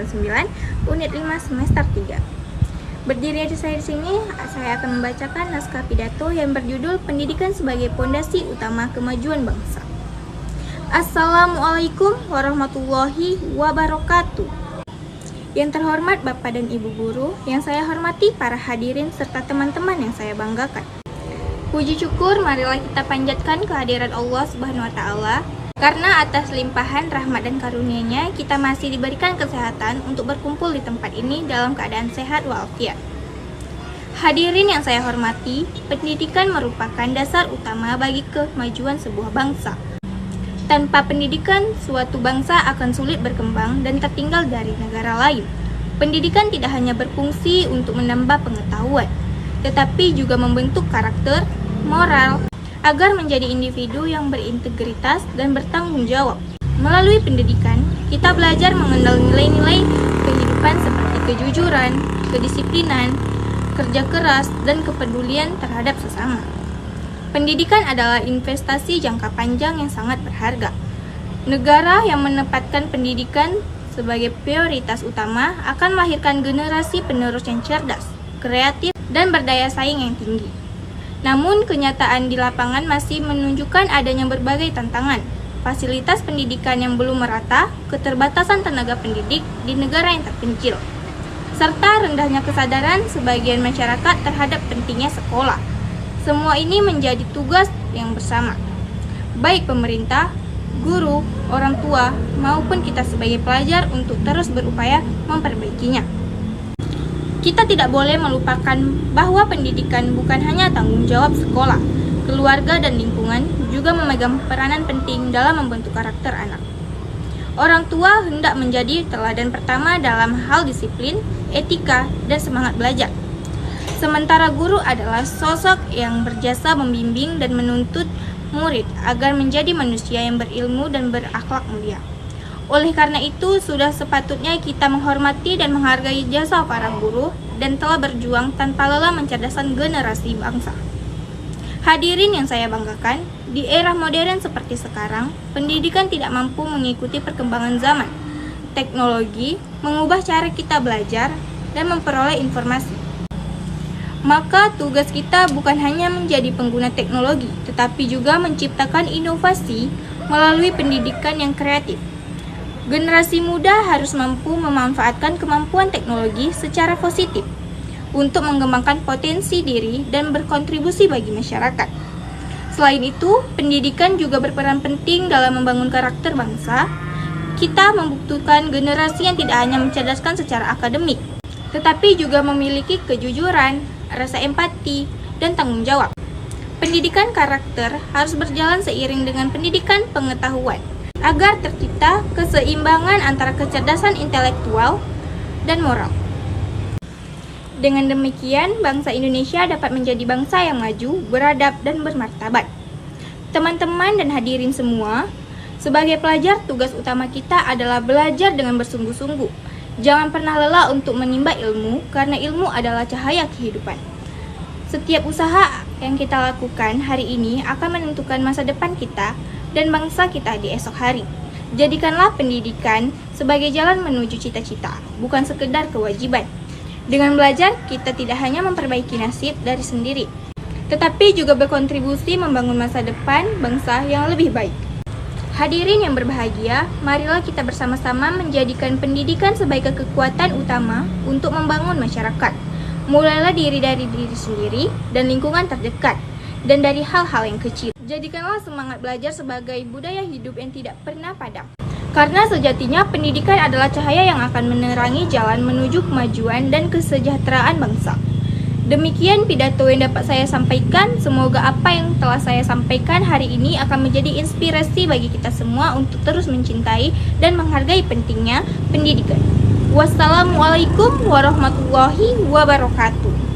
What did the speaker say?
9, Unit 5 Semester 3. Berdiri saya di sini, saya akan membacakan naskah pidato yang berjudul Pendidikan sebagai Pondasi Utama Kemajuan Bangsa. Assalamualaikum warahmatullahi wabarakatuh. Yang terhormat Bapak dan Ibu Guru, yang saya hormati para hadirin serta teman-teman yang saya banggakan. Puji syukur marilah kita panjatkan kehadiran Allah Subhanahu wa Ta'ala, karena atas limpahan rahmat dan karunia-Nya kita masih diberikan kesehatan untuk berkumpul di tempat ini dalam keadaan sehat walafiat. Hadirin yang saya hormati, pendidikan merupakan dasar utama bagi kemajuan sebuah bangsa. Tanpa pendidikan, suatu bangsa akan sulit berkembang dan tertinggal dari negara lain. Pendidikan tidak hanya berfungsi untuk menambah pengetahuan, tetapi juga membentuk karakter, moral, agar menjadi individu yang berintegritas dan bertanggung jawab. Melalui pendidikan, kita belajar mengenal nilai-nilai kehidupan seperti kejujuran, kedisiplinan, kerja keras, dan kepedulian terhadap sesama. Pendidikan adalah investasi jangka panjang yang sangat berharga. Negara yang menempatkan pendidikan sebagai prioritas utama akan melahirkan generasi penerus yang cerdas, kreatif, dan berdaya saing yang tinggi. Namun, kenyataan di lapangan masih menunjukkan adanya berbagai tantangan, fasilitas pendidikan yang belum merata, keterbatasan tenaga pendidik di negara yang terpencil, serta rendahnya kesadaran sebagian masyarakat terhadap pentingnya sekolah. Semua ini menjadi tugas yang bersama, baik pemerintah, guru, orang tua, maupun kita sebagai pelajar untuk terus berupaya memperbaikinya. Kita tidak boleh melupakan bahwa pendidikan bukan hanya tanggung jawab sekolah, keluarga dan lingkungan juga memegang peranan penting dalam membentuk karakter anak. Orang tua hendak menjadi teladan pertama dalam hal disiplin, etika, dan semangat belajar. Sementara guru adalah sosok yang berjasa membimbing dan menuntut murid agar menjadi manusia yang berilmu dan berakhlak mulia. Oleh karena itu, sudah sepatutnya kita menghormati dan menghargai jasa para guru dan telah berjuang tanpa lelah mencerdaskan generasi bangsa. Hadirin yang saya banggakan, di era modern seperti sekarang, pendidikan tidak mampu mengikuti perkembangan zaman. Teknologi mengubah cara kita belajar dan memperoleh informasi. Maka tugas kita bukan hanya menjadi pengguna teknologi, tetapi juga menciptakan inovasi melalui pendidikan yang kreatif. Generasi muda harus mampu memanfaatkan kemampuan teknologi secara positif untuk mengembangkan potensi diri dan berkontribusi bagi masyarakat. Selain itu, pendidikan juga berperan penting dalam membangun karakter bangsa. Kita membutuhkan generasi yang tidak hanya mencerdaskan secara akademik, tetapi juga memiliki kejujuran, rasa empati, dan tanggung jawab. Pendidikan karakter harus berjalan seiring dengan pendidikan pengetahuan, agar tercipta keseimbangan antara kecerdasan intelektual dan moral. Dengan demikian, bangsa Indonesia dapat menjadi bangsa yang maju, beradab, dan bermartabat. Teman-teman dan hadirin semua, sebagai pelajar, tugas utama kita adalah belajar dengan bersungguh-sungguh. Jangan pernah lelah untuk menimba ilmu, karena ilmu adalah cahaya kehidupan. Setiap usaha yang kita lakukan hari ini akan menentukan masa depan kita dan bangsa kita di esok hari. Jadikanlah pendidikan sebagai jalan menuju cita-cita, bukan sekedar kewajiban. Dengan belajar, kita tidak hanya memperbaiki nasib dari sendiri, tetapi juga berkontribusi membangun masa depan bangsa yang lebih baik. Hadirin yang berbahagia, marilah kita bersama-sama menjadikan pendidikan sebagai kekuatan utama untuk membangun masyarakat. Mulailah dari diri sendiri dan lingkungan terdekat, dan dari hal-hal yang kecil. Jadikanlah semangat belajar sebagai budaya hidup yang tidak pernah padam. Karena sejatinya pendidikan adalah cahaya yang akan menerangi jalan menuju kemajuan dan kesejahteraan bangsa. Demikian pidato yang dapat saya sampaikan. Semoga apa yang telah saya sampaikan hari ini akan menjadi inspirasi bagi kita semua untuk terus mencintai dan menghargai pentingnya pendidikan. Wassalamualaikum warahmatullahi wabarakatuh.